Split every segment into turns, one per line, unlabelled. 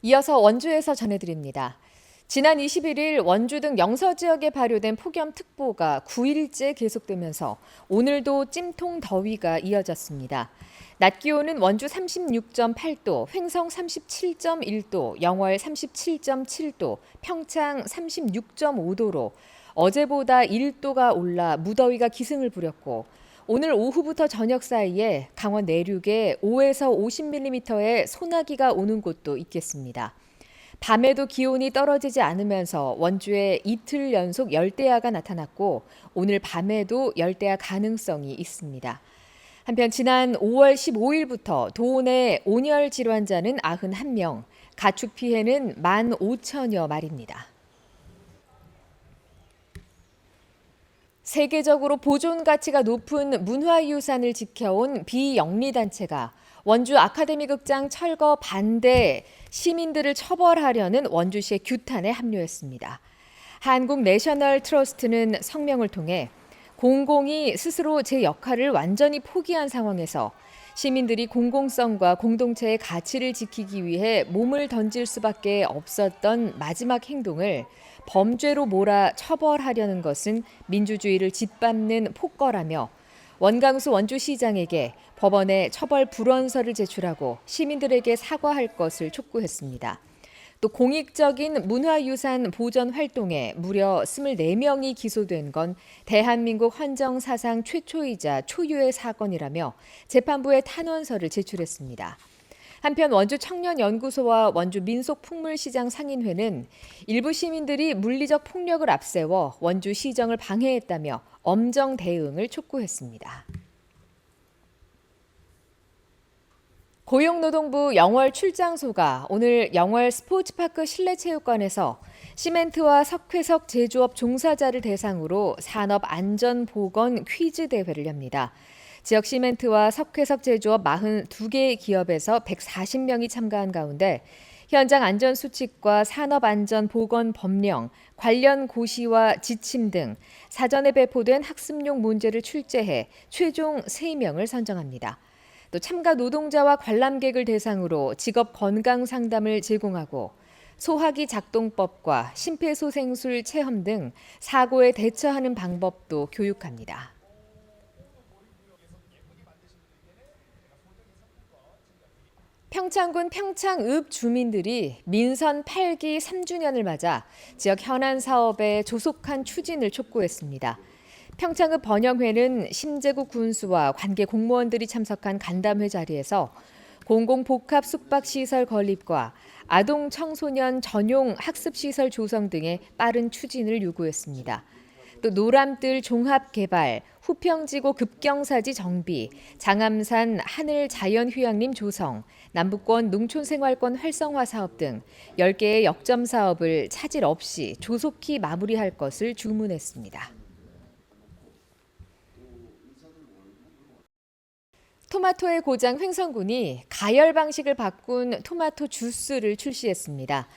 이어서 원주에서 전해드립니다. 지난 21일 원주 등 영서 지역에 발효된 폭염특보가 9일째 계속되면서 오늘도 찜통 더위가 이어졌습니다. 낮 기온은 원주 36.8도, 횡성 37.1도, 영월 37.7도, 평창 36.5도로 어제보다 1도가 올라 무더위가 기승을 부렸고 오늘 오후부터 저녁 사이에 강원 내륙에 5에서 50mm의 소나기가 오는 곳도 있겠습니다. 밤에도 기온이 떨어지지 않으면서 원주에 이틀 연속 열대야가 나타났고 오늘 밤에도 열대야 가능성이 있습니다. 한편 지난 5월 15일부터 도내 온열 질환자는 91명, 가축 피해는 15,000여 마리입니다. 세계적으로 보존 가치가 높은 문화유산을 지켜온 비영리단체가 원주 아카데미 극장 철거 반대 시민들을 처벌하려는 원주시의 규탄에 합류했습니다. 한국 내셔널 트러스트는 성명을 통해 공공이 스스로 제 역할을 완전히 포기한 상황에서 시민들이 공공성과 공동체의 가치를 지키기 위해 몸을 던질 수밖에 없었던 마지막 행동을 범죄로 몰아 처벌하려는 것은 민주주의를 짓밟는 폭거라며 원강수 원주시장에게 법원에 처벌 불원서를 제출하고 시민들에게 사과할 것을 촉구했습니다. 또 공익적인 문화유산 보전 활동에 무려 24명이 기소된 건 대한민국 헌정사상 최초이자 초유의 사건이라며 재판부에 탄원서를 제출했습니다. 한편 원주 청년연구소와 원주 민속풍물시장 상인회는 일부 시민들이 물리적 폭력을 앞세워 원주 시정을 방해했다며 엄정 대응을 촉구했습니다. 고용노동부 영월 출장소가 오늘 영월 스포츠파크 실내체육관에서 시멘트와 석회석 제조업 종사자를 대상으로 산업안전보건 퀴즈 대회를 엽니다. 지역 시멘트와 석회석 제조업 42개 기업에서 140명이 참가한 가운데 현장 안전수칙과 산업안전보건 법령, 관련 고시와 지침 등 사전에 배포된 학습용 문제를 출제해 최종 3명을 선정합니다. 또 참가 노동자와 관람객을 대상으로 직업 건강 상담을 제공하고 소화기 작동법과 심폐소생술 체험 등 사고에 대처하는 방법도 교육합니다. 평창군 평창읍 주민들이 민선 8기 3주년을 맞아 지역 현안 사업의 조속한 추진을 촉구했습니다. 평창읍 번영회는 심재국 군수와 관계 공무원들이 참석한 간담회 자리에서 공공복합 숙박시설 건립과 아동 청소년 전용 학습시설 조성 등의 빠른 추진을 요구했습니다. 또 노람뜰 종합 개발, 후평지구 급경사지 정비, 장암산 하늘 자연휴양림 조성, 남북권 농촌생활권 활성화 사업 등 10개의 역점 사업을 차질 없이 조속히 마무리할 것을 주문했습니다. 토마토의 고장 횡성군이 가열 방식을 바꾼 토마토 주스를 출시했습니다.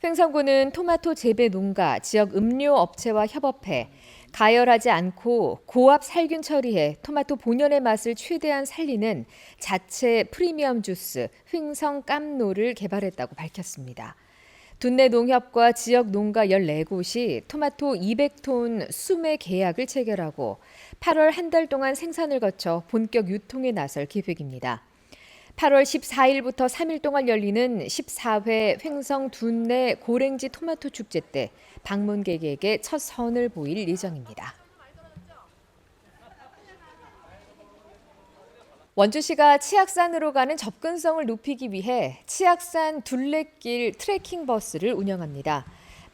횡성군은 토마토 재배 농가, 지역 음료 업체와 협업해 가열하지 않고 고압 살균 처리해 토마토 본연의 맛을 최대한 살리는 자체 프리미엄 주스 횡성 깜노를 개발했다고 밝혔습니다. 둔내 농협과 지역 농가 14곳이 토마토 200톤 수매 계약을 체결하고 8월 한 달 동안 생산을 거쳐 본격 유통에 나설 계획입니다. 8월 14일부터 3일 동안 열리는 14회 횡성 둔내 고랭지 토마토 축제 때 방문객에게 첫 선을 보일 예정입니다. 원주시가 치악산으로 가는 접근성을 높이기 위해 치악산 둘레길 트레킹 버스를 운영합니다.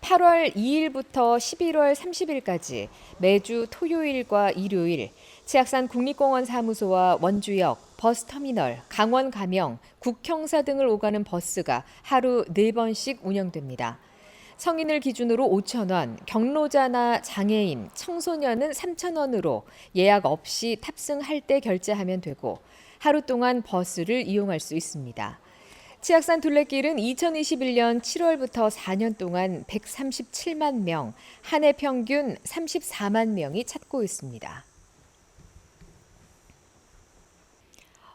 8월 2일부터 11월 30일까지 매주 토요일과 일요일 치악산 국립공원 사무소와 원주역, 버스터미널, 강원 가명, 국형사 등을 오가는 버스가 하루 4번씩 운영됩니다. 성인을 기준으로 5,000원, 경로자나 장애인, 청소년은 3,000원으로 예약 없이 탑승할 때 결제하면 되고 하루 동안 버스를 이용할 수 있습니다. 치악산 둘레길은 2021년 7월부터 4년 동안 137만 명, 한 해 평균 34만 명이 찾고 있습니다.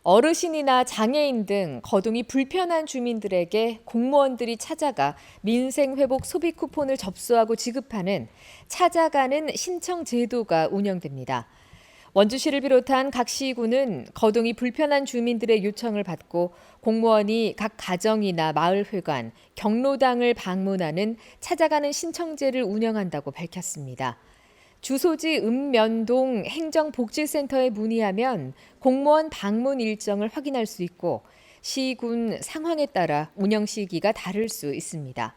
어르신이나 장애인 등 거동이 불편한 주민들에게 공무원들이 찾아가 민생회복 소비 쿠폰을 접수하고 지급하는 찾아가는 신청 제도가 운영됩니다. 원주시를 비롯한 각 시군은 거동이 불편한 주민들의 요청을 받고 공무원이 각 가정이나 마을회관, 경로당을 방문하는 찾아가는 신청제를 운영한다고 밝혔습니다. 주소지 읍면동 행정복지센터에 문의하면 공무원 방문 일정을 확인할 수 있고 시군 상황에 따라 운영 시기가 다를 수 있습니다.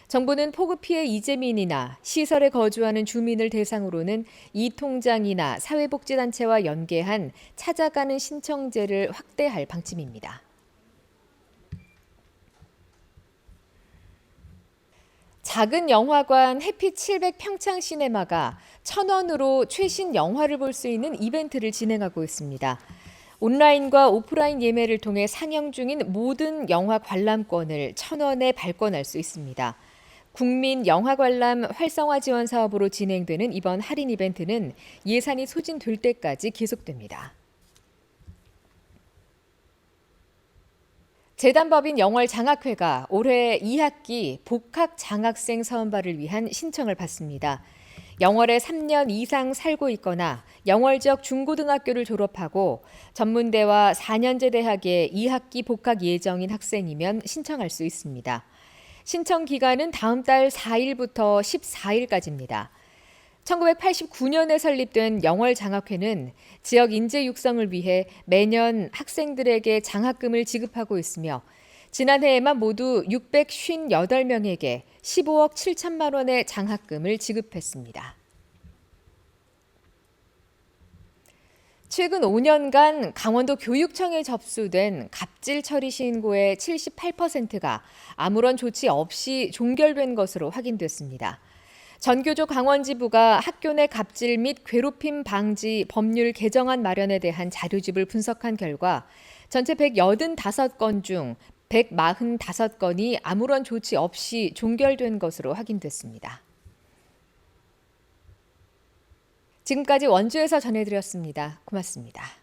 정부는 폭우 피해 이재민이나 시설에 거주하는 주민을 대상으로는 이통장이나 사회복지단체와 연계한 찾아가는 신청제를 확대할 방침입니다. 작은 영화관 해피 700 평창 시네마가 1,000원으로 최신 영화를 볼 수 있는 이벤트를 진행하고 있습니다. 온라인과 오프라인 예매를 통해 상영 중인 모든 영화 관람권을 1,000원에 발권할 수 있습니다. 국민 영화 관람 활성화 지원 사업으로 진행되는 이번 할인 이벤트는 예산이 소진될 때까지 계속됩니다. 재단법인 영월 장학회가 올해 2학기 복학 장학생 사원발을 위한 신청을 받습니다. 영월에 3년 이상 살고 있거나 영월 지역 중고등학교를 졸업하고 전문대와 4년제 대학에 2학기 복학 예정인 학생이면 신청할 수 있습니다. 신청 기간은 다음 달 4일부터 14일까지입니다. 1989년에 설립된 영월 장학회는 지역 인재 육성을 위해 매년 학생들에게 장학금을 지급하고 있으며 지난해에만 모두 658명에게 15억 7천만 원의 장학금을 지급했습니다. 최근 5년간 강원도 교육청에 접수된 갑질 처리 신고의 78%가 아무런 조치 없이 종결된 것으로 확인됐습니다. 전교조 강원지부가 학교 내 갑질 및 괴롭힘 방지 법률 개정안 마련에 대한 자료집을 분석한 결과 전체 185건 중 145건이 아무런 조치 없이 종결된 것으로 확인됐습니다. 지금까지 원주에서 전해드렸습니다. 고맙습니다.